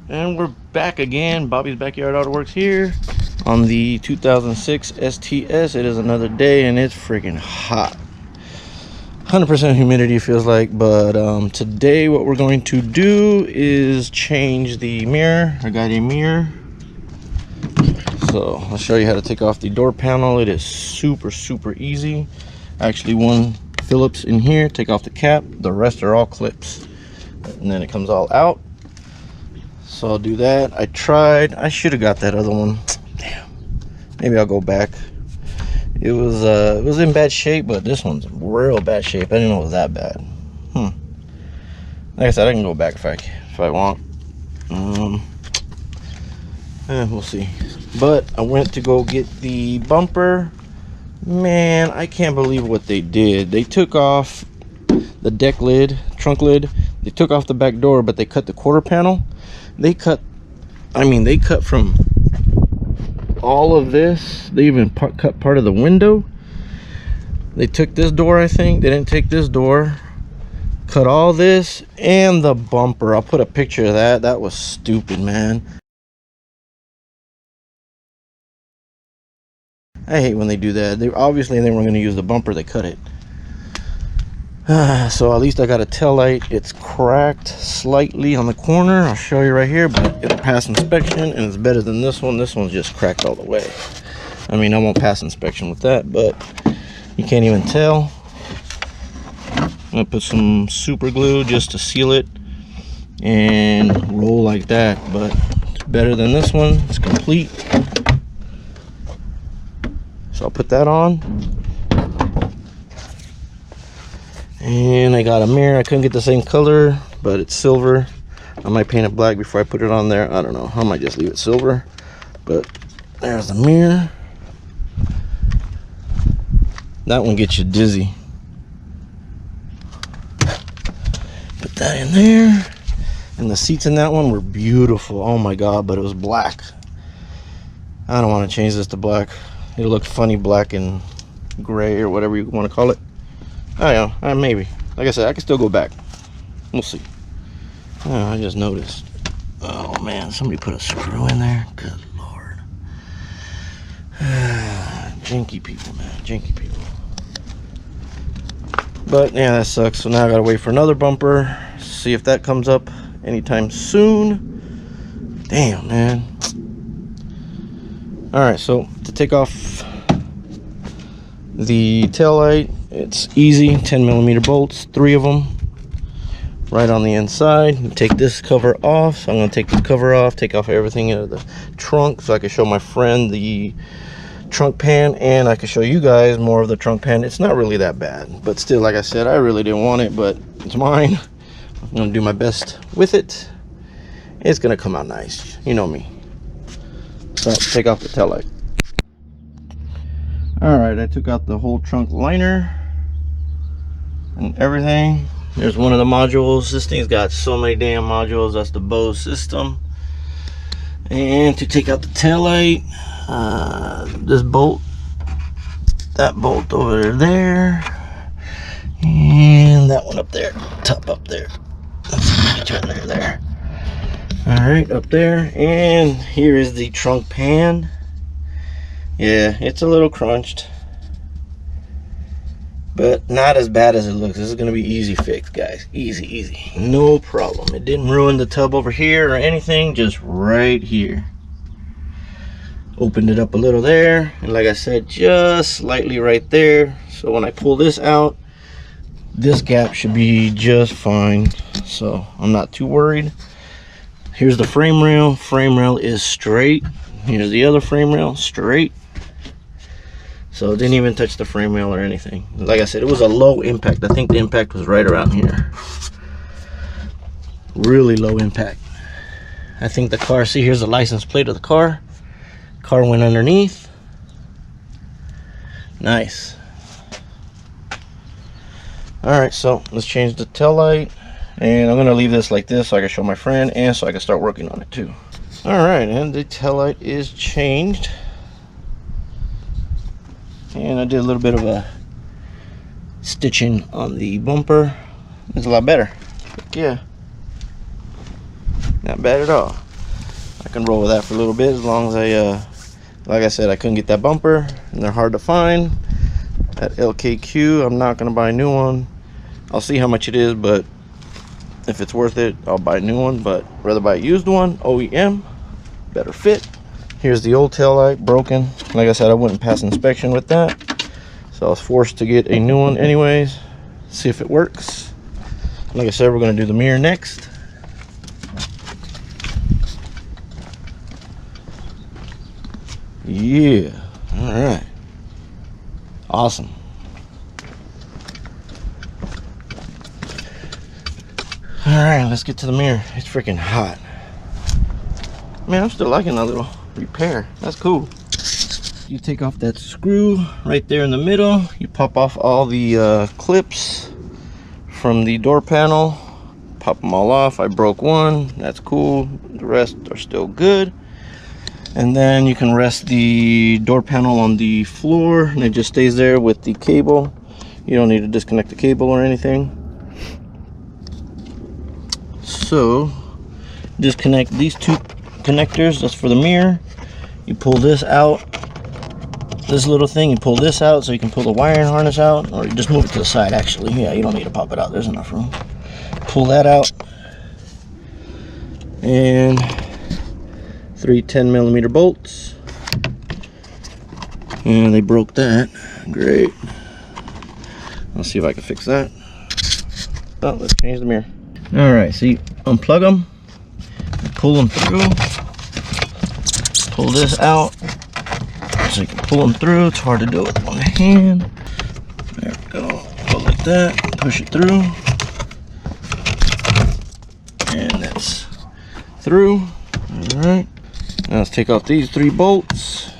And we're back again. Bobby's Backyard Autoworks here on the 2006 STS. It is another day and it's freaking hot. 100% humidity feels like, but today what we're going to do is change the mirror. I got a mirror. So I'll show you how to take off the door panel. It is super easy. Actually, one Phillips in here, take off the cap. The rest are all clips. And then it comes all out. So I'll do that. I should have got that other one. Damn. Maybe I'll go back. It was in bad shape, but this one's real bad shape. I didn't know it was that bad. Like I said, I can go back if I want. We'll see. But I went to go get the bumper. Man, I can't believe what they did. They took off the deck lid, trunk lid. They took off the back door, but they cut the quarter panel. They cut from all of this. They even cut part of the window. They took this door, I think. They didn't take this door. Cut all this and the bumper. I'll put a picture of that. That was stupid, man. I hate when they do that. They weren't going to use the bumper. They cut it. So at least I got a tail light. It's cracked slightly on the corner. I'll show you right here, but it'll pass inspection and it's better than this one. This one's just cracked all the way. I mean, I won't pass inspection with that, but you can't even tell. I'm gonna put some super glue just to seal it and roll like that, but it's better than this one. It's complete. So I'll put that on. And I got a mirror. I couldn't get the same color, but it's silver. I might paint it black before I put it on there. I don't know. I might just leave it silver. But there's the mirror. That one gets you dizzy. Put that in there. And the seats in that one were beautiful. Oh my god, but it was black. I don't want to change this to black. It'll look funny black and gray or whatever you want to call it. I don't know, maybe. Like I said, I can still go back. We'll see. Oh, I just noticed. Oh man, somebody put a screw in there. Good lord. Janky people, man. Janky people. But yeah, that sucks. So now I gotta wait for another bumper. See if that comes up anytime soon. Damn, man. Alright, so to take off the taillight, it's easy. 10mm bolts, 3 of them, right on the inside. You take this cover off. So I'm going to take this cover off, take off everything out of the trunk so I can show my friend the trunk pan, and I can show you guys more of the trunk pan. It's not really that bad, but still, like I said, I really didn't want it, but it's mine. I'm going to do my best with it. It's going to come out nice. You know me. So take off the taillight. Alright, I took out the whole trunk liner and everything. There's one of the modules. This thing's got so many damn modules. That's the Bose system. And to take out the taillight, this bolt, that bolt over there, and that one up there, top up there. Let's get you in there. Alright, up there. And here is the trunk pan. Yeah, it's a little crunched, but not as bad as it looks. This is going to be easy fix, guys. Easy. No problem. It didn't ruin the tub over here or anything, just right here. Opened it up a little there, and like I said, just slightly right there. So when I pull this out, this gap should be just fine. So I'm not too worried. Here's the frame rail. Frame rail is straight. Here's the other frame rail, straight. So it didn't even touch the frame rail or anything. Like I said, it was a low impact. I think the impact was right around here. Really low impact. I think the car, see, here's the license plate of the car. Car went underneath. Nice. Alright, so let's change the tail light. And I'm going to leave this like this so I can show my friend and so I can start working on it too. Alright, and the tail light is changed. And I did a little bit of a stitching on the bumper. It's a lot better. Yeah, not bad at all. I can roll with that for a little bit, as long as I like I said, I couldn't get that bumper and they're hard to find at LKQ. I'm not gonna buy a new one. I'll see how much it is, but if it's worth it, I'll buy a new one, but rather buy a used one, OEM, better fit. Here's the old tail light, broken. Like I said, I wouldn't pass inspection with that, so I was forced to get a new one anyways. See if it works. Like I said, we're gonna do the mirror next. Yeah, all right, awesome. All right, let's get to the mirror. It's freaking hot. Man, I'm still liking that little repair. That's cool. You take off that screw right there in the middle. You pop off all the clips from the door panel. Pop them all off. I broke one. That's cool. The rest are still good. And then you can rest the door panel on the floor, and it just stays there with the cable. You don't need to disconnect the cable or anything. So disconnect these two connectors. That's for the mirror. You pull this out, this little thing, you pull this out so you can pull the wiring harness out, or you just move it to the side. Actually, yeah, you don't need to pop it out, there's enough room. Pull that out, and 3 10mm bolts, and they broke that. Great. Let's see if I can fix that. Oh, let's change the mirror. All right, so you unplug them, pull them through, pull this out so you can pull them through. It's hard to do it with one hand. There we go. Go like that, push it through, and that's through. All right, now let's take off these 3 bolts.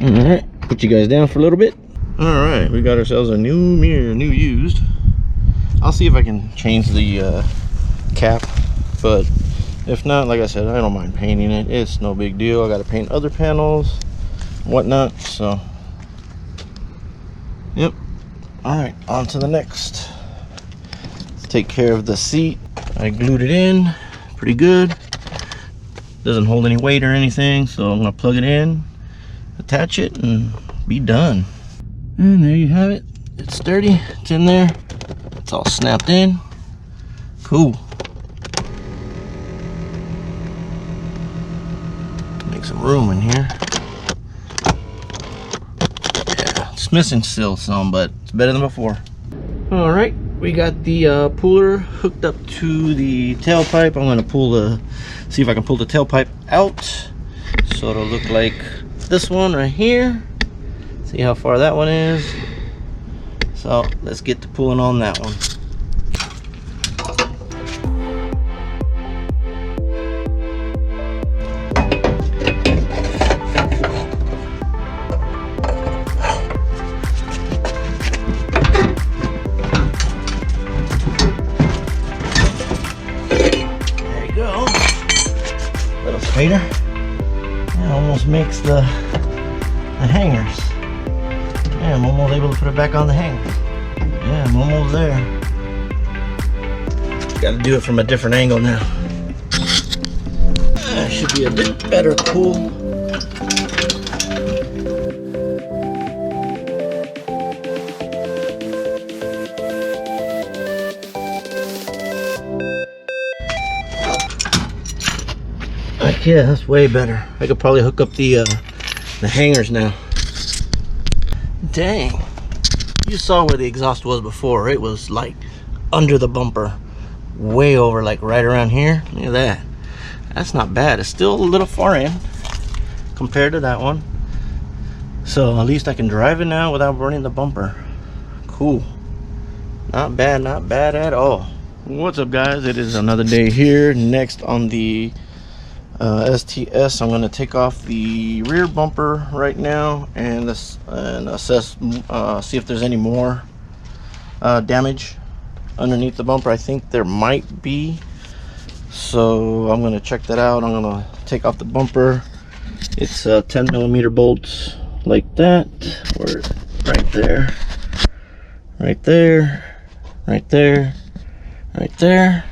All right, put you guys down for a little bit. All right, we got ourselves a new mirror, new used. I'll see if I can change the cap, but if not, like I said, I don't mind painting it. It's no big deal. I got to paint other panels, whatnot. So, yep. All right, on to the next. Let's take care of the seat. I glued it in pretty good. Doesn't hold any weight or anything, so I'm gonna plug it in, attach it, and be done. And there you have it. It's sturdy, it's in there, it's all snapped in. Cool. Make some room in here. Yeah, it's missing still some, but it's better than before. All right, we got the puller hooked up to the tailpipe. I'm gonna see if I can pull the tailpipe out, so it'll look like this one right here. See how far that one is. So let's get to pulling on that one. There you go. Little straighter. That almost makes the hangers. Yeah, I'm almost able to put it back on the hanger. Yeah, I'm almost there. Got to do it from a different angle now. That should be a bit better pull. Yeah, that's way better. I could probably hook up the hangers now. Dang, you saw where the exhaust was before. It was like under the bumper, way over, like right around here. Look at that. That's not bad. It's still a little far in compared to that one, so at least I can drive it now without burning the bumper. Cool. Not bad, not bad at all. What's up, guys? It is another day here. Next on the STS, I'm going to take off the rear bumper right now and assess, see if there's any more damage underneath the bumper. I think there might be, so I'm going to check that out. I'm going to take off the bumper. It's 10mm bolts like that, or right there. right there, right there, right there.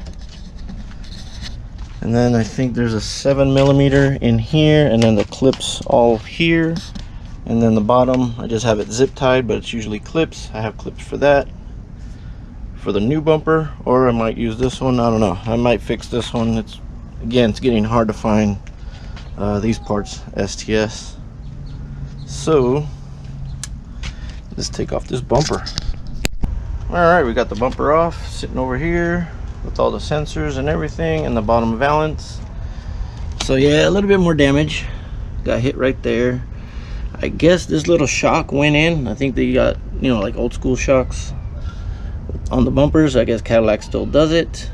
And then I think there's a 7mm in here, and then the clips all here. And then the bottom, I just have it zip tied, but it's usually clips. I have clips for that, for the new bumper, or I might use this one. I don't know. I might fix this one. It's getting hard to find these parts, STS. So let's take off this bumper. All right, we got the bumper off, sitting over here with all the sensors and everything, and the bottom valance. So yeah, a little bit more damage. Got hit right there. I guess this little shock went in. I think they got, you know, like old school shocks on the bumpers. I guess Cadillac still does it.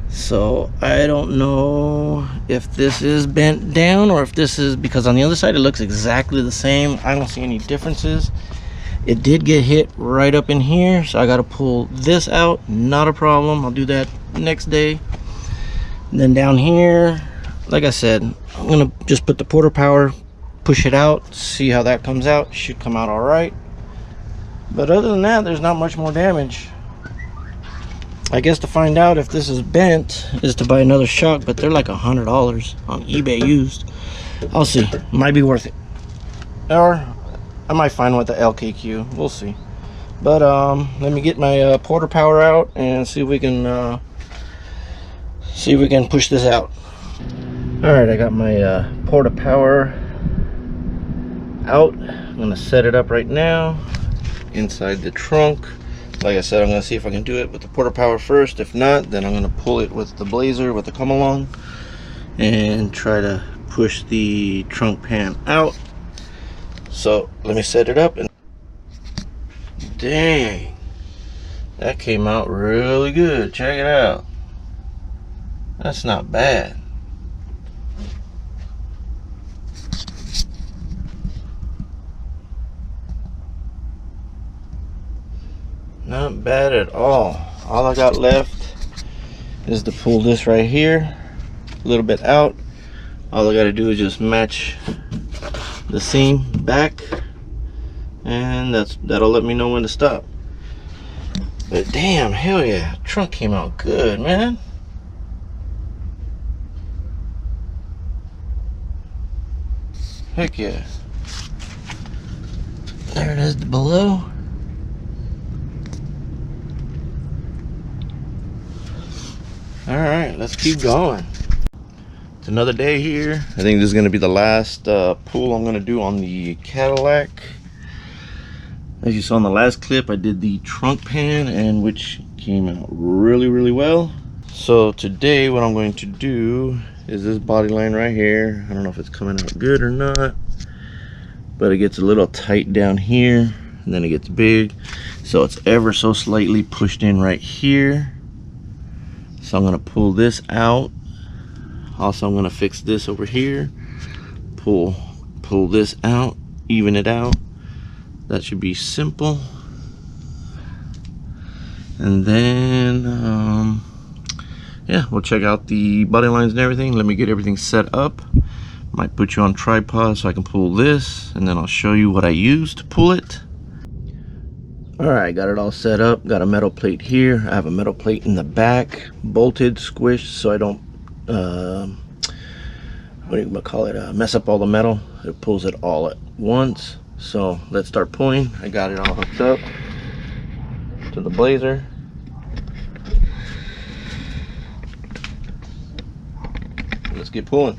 So I don't know if this is bent down or if this is, because on the other side it looks exactly the same. I don't see any differences. It did get hit right up in here, so I got to pull this out. Not a problem. I'll do that next day. And then down here, like I said, I'm gonna just put the Porter Power, push it out, see how that comes out. Should come out all right. But other than that, there's not much more damage. I guess to find out if this is bent is to buy another shock, but they're like $100 on eBay used. I'll see. Might be worth it. Or I might find one with the LKQ. We'll see. But let me get my Porter Power out and see if we can push this out. All right, I got my Porter Power out. I'm gonna set it up right now inside the trunk. Like I said, I'm gonna see if I can do it with the Porter Power first. If not, then I'm gonna pull it with the Blazer, with the come along, and try to push the trunk pan out. So let me set it up. And dang, that came out really good. Check it out. That's not bad. Not bad at all. All I got left is to pull this right here a little bit out. All I got to do is just match the seam back, and that'll let me know when to stop. But damn, hell yeah, trunk came out good, man. Heck yeah. There it is below. All right, let's keep going. It's another day here. I think this is going to be the last pull I'm going to do on the Cadillac. As you saw in the last clip, I did the trunk pan, and which came out really well. So today what I'm going to do is this body line right here. I don't know if it's coming out good or not, but it gets a little tight down here, and then it gets big. So it's ever so slightly pushed in right here. So I'm gonna pull this out. Also, I'm gonna fix this over here. Pull this out, even it out. That should be simple. And then, yeah, we'll check out the body lines and everything. Let me get everything set up. Might put you on tripod so I can pull this, and then I'll show you what I use to pull it. All right, got it all set up. Got a metal plate here. I have a metal plate in the back, bolted, squished, so I don't what do you call it, mess up all the metal. It pulls it all at once. So let's start pulling. I got it all hooked up to the Blazer. Let's get pulling.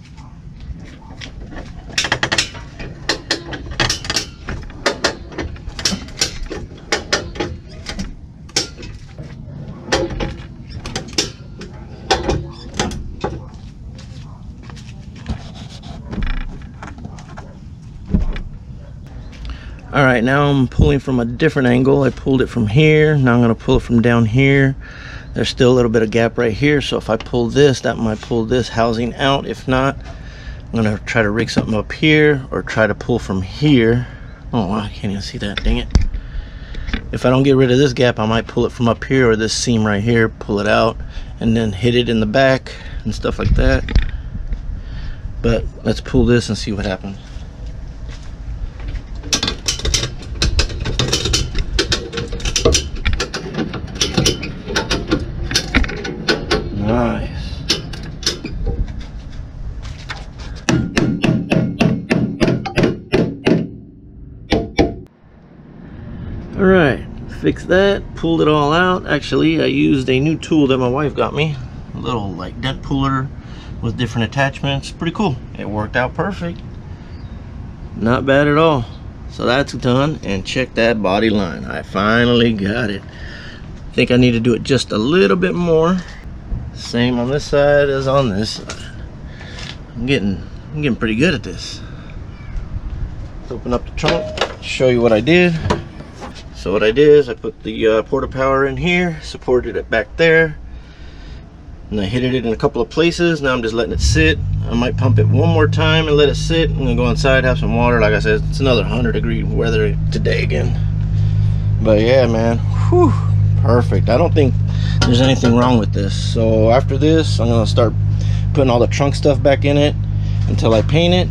All right, now I'm pulling from a different angle. I pulled it from here. Now I'm gonna pull it from down here. There's still a little bit of gap right here. So if I pull this, that might pull this housing out. If not, I'm gonna try to rig something up here or try to pull from here. Oh, wow, I can't even see that, dang it. If I don't get rid of this gap, I might pull it from up here or this seam right here, pull it out, and then hit it in the back and stuff like that. But let's pull this and see what happens. All right, fixed that, pulled it all out. Actually, I used a new tool that my wife got me, a little like dent puller with different attachments. Pretty cool. It worked out perfect. Not bad at all. So that's done. And check that body line. I finally got it. I think I need to do it just a little bit more. Same on this side as on this side. I'm getting pretty good at this. Let's open up the trunk, show you what I did. So what I did is I put the porta power in here, supported it back there, and I hit it in a couple of places. Now I'm just letting it sit. I might pump it one more time and let it sit. I'm gonna go inside, have some water. Like I said, it's another 100-degree weather today again. But yeah, man, whew, perfect. I don't think there's anything wrong with this. So after this, I'm gonna start putting all the trunk stuff back in it until I paint it,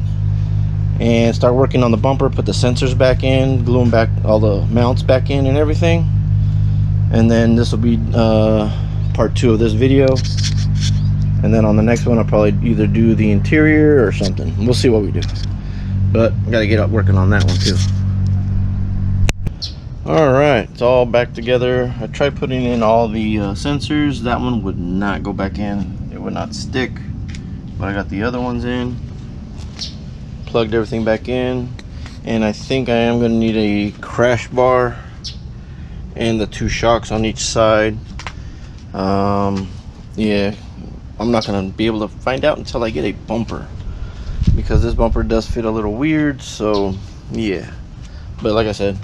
and start working on the bumper, put the sensors back in, gluing back all the mounts back in and everything. And then this will be part 2 of this video, and then on the next one I'll probably either do the interior or something. We'll see what we do, but I gotta get up working on that one too. All right, it's all back together. I tried putting in all the sensors. That one would not go back in, it would not stick, but I got the other ones in, plugged everything back in, and I think I am going to need a crash bar and the 2 shocks on each side. Yeah, I'm not going to be able to find out until I get a bumper, because this bumper does fit a little weird. So yeah, but like I said,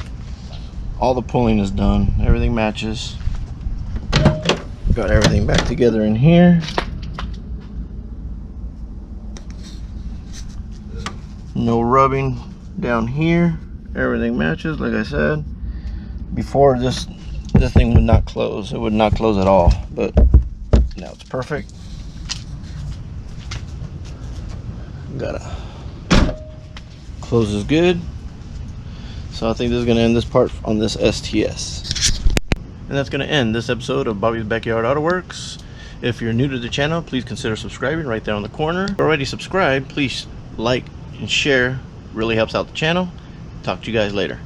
all the pulling is done, everything matches. Got everything back together in here. No rubbing down here, everything matches. Like I said before, this thing would not close. It would not close at all, but now it's perfect. Gotta closes good. So I think this is going to end this part on this STS, and that's going to end this episode of Bobby's Backyard Autoworks. If you're new to the channel, please consider subscribing right there on the corner. If you're already subscribed, please like and share, really helps out the channel. Talk to you guys later.